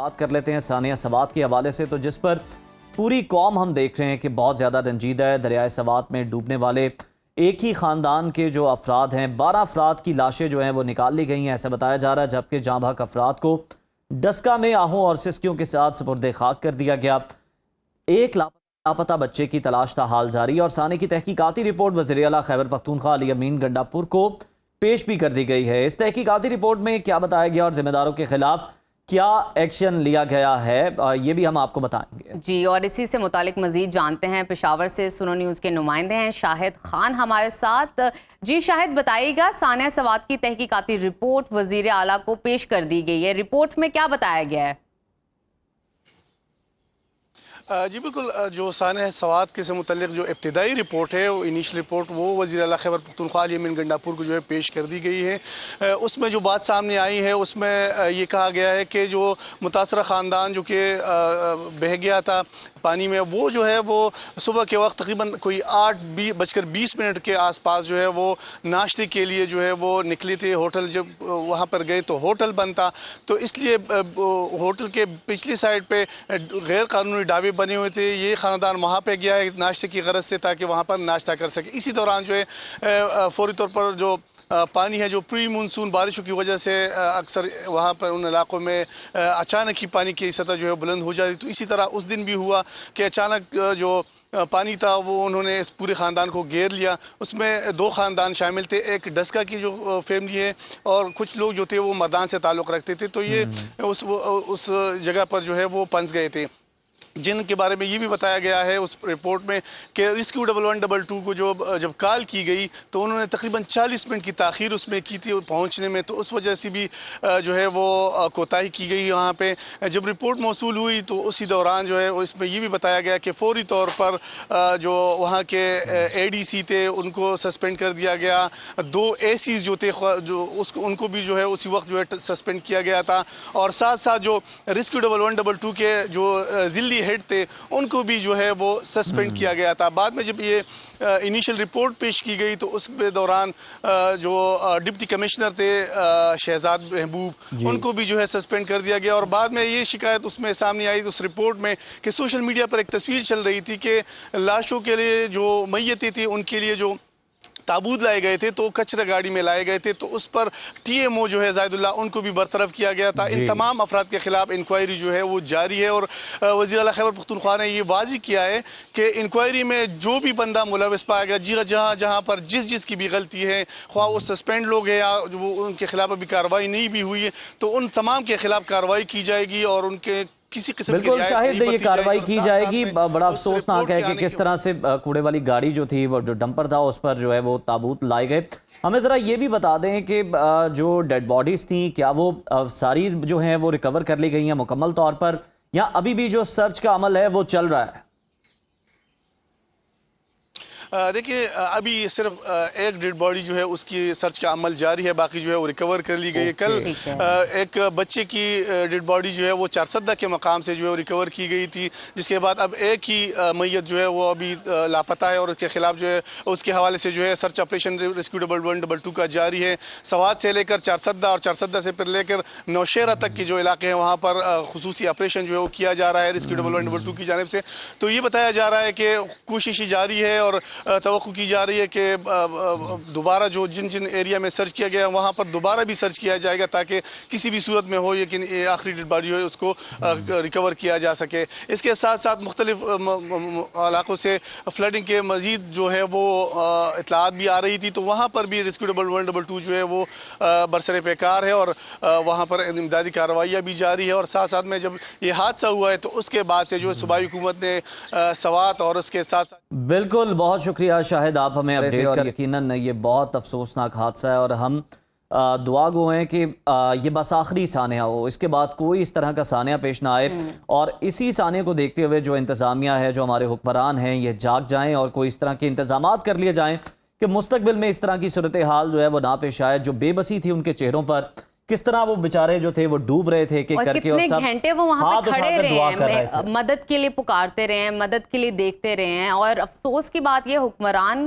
بات کر لیتے ہیں ثانیہ سوات کے حوالے سے، تو جس پر پوری قوم ہم دیکھ رہے ہیں کہ بہت زیادہ رنجیدہ ہے۔ دریائے سوات میں ڈوبنے والے ایک ہی خاندان کے جو افراد ہیں، 12 افراد کی لاشیں جو ہیں وہ نکال لی گئی ہیں، ایسا بتایا جا رہا ہے، جبکہ جاں بحق افراد کو ڈسکا میں آہوں اور سسکیوں کے ساتھ سپرد خاک کر دیا گیا۔ ایک لاپتہ بچے کی تلاش تا حال جاری ہے اور ثانی کی تحقیقاتی رپورٹ وزیر اعلیٰ خیبر پختونخوا علی امین گنڈاپور کو پیش بھی کر دی گئی ہے۔ اس تحقیقاتی رپورٹ میں کیا بتایا گیا اور ذمہ داروں کے خلاف کیا ایکشن لیا گیا ہے، یہ بھی ہم آپ کو بتائیں گے جی، اور اسی سے متعلق مزید جانتے ہیں۔ پشاور سے سنو نیوز کے نمائندے ہیں شاہد خان ہمارے ساتھ۔ جی شاہد، بتائیے گا، ثانیہ سوات کی تحقیقاتی رپورٹ وزیر اعلیٰ کو پیش کر دی گئی ہے، رپورٹ میں کیا بتایا گیا ہے؟ جی بالکل، جو ثانیہ سوات کے سے متعلق جو ابتدائی رپورٹ ہے، وہ انیشل رپورٹ، وہ وزیر اعلیٰ خیبر پختونخوا علی امین گنڈاپور کو جو ہے پیش کر دی گئی ہے۔ اس میں جو بات سامنے آئی ہے، اس میں یہ کہا گیا ہے کہ جو متاثرہ خاندان جو کہ بہہ گیا تھا پانی میں، وہ جو ہے وہ صبح کے وقت تقریباً کوئی 8:20 کے آس پاس جو ہے وہ ناشتے کے لیے جو ہے وہ نکلی تھی ہوٹل۔ جب وہاں پر گئے تو ہوٹل بند تھا، تو اس لیے ہوٹل کے پچھلی سائڈ پہ غیر قانونی ڈھابے بنے ہوئے تھے۔ یہ خاندان وہاں پہ گیا ہے ناشتے کی غرض سے تاکہ وہاں پر ناشتہ کر سکے۔ اسی دوران جو ہے فوری طور پر جو پانی ہے، جو پری مونسون بارشوں کی وجہ سے اکثر وہاں پر ان علاقوں میں اچانک ہی پانی کی سطح جو ہے بلند ہو جاتی، تو اسی طرح اس دن بھی ہوا کہ اچانک جو پانی تھا وہ انہوں نے اس پورے خاندان کو گھیر لیا۔ اس میں 2 خاندان شامل تھے، ایک ڈسکا کی جو فیملی ہے اور کچھ لوگ جو تھے وہ مردان سے تعلق رکھتے تھے، تو یہ اس جگہ پر جو ہے وہ پنس گئے تھے، جن کے بارے میں یہ بھی بتایا گیا ہے اس رپورٹ میں کہ ریسکیو 1122 کو جب کال کی گئی تو انہوں نے تقریباً 40 منٹ کی تاخیر اس میں کی تھی پہنچنے میں، تو اس وجہ سے بھی جو ہے وہ کوتاہی کی گئی وہاں پہ۔ جب رپورٹ موصول ہوئی تو اسی دوران جو ہے اس میں یہ بھی بتایا گیا کہ فوری طور پر جو وہاں کے اے ڈی سی تھے ان کو سسپینڈ کر دیا گیا، 2 اے سیز جو تھے ان کو بھی جو ہے اسی وقت جو ہے سسپینڈ کیا گیا تھا، اور ساتھ ساتھ جو ریسکیو 1122 کے جو ضلعی ہیڈ تھے ان کو بھی جو ہے وہ سسپینڈ کیا گیا تھا۔ بعد میں جب یہ انیشل رپورٹ پیش کی گئی تو اس کے دوران جو ڈپٹی کمشنر تھے شہزاد محبوب، ان کو بھی جو ہے سسپینڈ کر دیا گیا، اور بعد میں یہ شکایت اس میں سامنے آئی اس رپورٹ میں کہ سوشل میڈیا پر ایک تصویر چل رہی تھی کہ لاشوں کے لیے جو میتیں تھی ان کے لیے جو تابوت لائے گئے تھے تو کچرا گاڑی میں لائے گئے تھے، تو اس پر ٹی ایم او جو ہے زاہد اللہ ان کو بھی برطرف کیا گیا تھا۔ ان تمام افراد کے خلاف انکوائری جو ہے وہ جاری ہے، اور وزیر اعلیٰ خیبر پختونخوا نے یہ واضح کیا ہے کہ انکوائری میں جو بھی بندہ ملوث پایا گیا، جہاں پر جس کی بھی غلطی ہے، خواہ وہ سسپینڈ لوگ ہیں یا ان کے خلاف ابھی کارروائی نہیں بھی ہوئی ہے، تو ان تمام کے خلاف کارروائی کی جائے گی اور ان کے کسی قسم کی بالکل شاہد، یہ کارروائی کی جائے گی۔ بڑا افسوسناک ہے کہ کس طرح سے کوڑے والی گاڑی جو تھی، وہ جو ڈمپر تھا، اس پر جو ہے وہ تابوت لائے گئے۔ ہمیں ذرا یہ بھی بتا دیں کہ جو ڈیڈ باڈیز تھیں، کیا وہ ساری جو ہیں وہ ریکور کر لی گئی ہیں مکمل طور پر، یا ابھی بھی جو سرچ کا عمل ہے وہ چل رہا ہے؟ دیکھیے، ابھی صرف ایک ڈیڈ باڈی جو ہے اس کی سرچ کا عمل جاری ہے، باقی جو ہے وہ ریکور کر لی گئی۔ کل ایک بچے کی ڈیڈ باڈی جو ہے وہ چارسدہ کے مقام سے جو ہے ریکور کی گئی تھی، جس کے بعد اب ایک ہی میت جو ہے وہ ابھی لاپتہ ہے، اور اس کے خلاف جو ہے اس کے حوالے سے جو ہے سرچ آپریشن ریسکیو 1122 کا جاری ہے۔ سوات سے لے کر چارسدہ اور چارسدہ سے پھر لے کر نوشہرہ تک کے جو علاقے ہیں وہاں پر خصوصی آپریشن جو ہے وہ کیا جا رہا ہے ریسکیو 1122 کی جانب سے۔ تو یہ بتایا جا رہا ہے کہ کوشش جاری ہے اور توقع کی جا رہی ہے کہ دوبارہ جو جن ایریا میں سرچ کیا گیا وہاں پر دوبارہ بھی سرچ کیا جائے گا، تاکہ کسی بھی صورت میں ہو لیکن آخری ڈیڈ باڈی جو ہے اس کو ریکور کیا جا سکے۔ اس کے ساتھ ساتھ مختلف علاقوں سے فلڈنگ کے مزید جو ہے وہ اطلاعات بھی آ رہی تھی، تو وہاں پر بھی ریسکیو 1122 جو ہے وہ برسر پیکار ہے، اور وہاں پر امدادی کارروائیاں بھی جاری ہے۔ اور ساتھ ساتھ میں جب یہ حادثہ ہوا ہے تو اس کے بعد سے جو صوبائی حکومت نے سوات اور اس کے ساتھ بالکل، بہت شکریہ شاہد، آپ ہمیں اپڈیٹ کر۔ یقیناً یہ بہت افسوسناک حادثہ ہے اور ہم دعا گو ہیں کہ یہ بس آخری سانحہ ہو، اس کے بعد کوئی اس طرح کا سانحہ پیش نہ آئے، اور اسی سانحے کو دیکھتے ہوئے جو انتظامیہ ہے، جو ہمارے حکمران ہیں، یہ جاگ جائیں اور کوئی اس طرح کے انتظامات کر لیے جائیں کہ مستقبل میں اس طرح کی صورتحال جو ہے وہ نہ پیش آئے۔ جو بے بسی تھی ان کے چہروں پر، کس طرح وہ بیچارے جو تھے وہ ڈوب رہے تھے کہ کر کے، اور کتنے گھنٹے وہ وہاں پہ کھڑے رہے ہیں، مدد کے لیے پکارتے رہے ہیں، مدد کے لیے دیکھتے رہے ہیں، اور افسوس کی بات یہ حکمران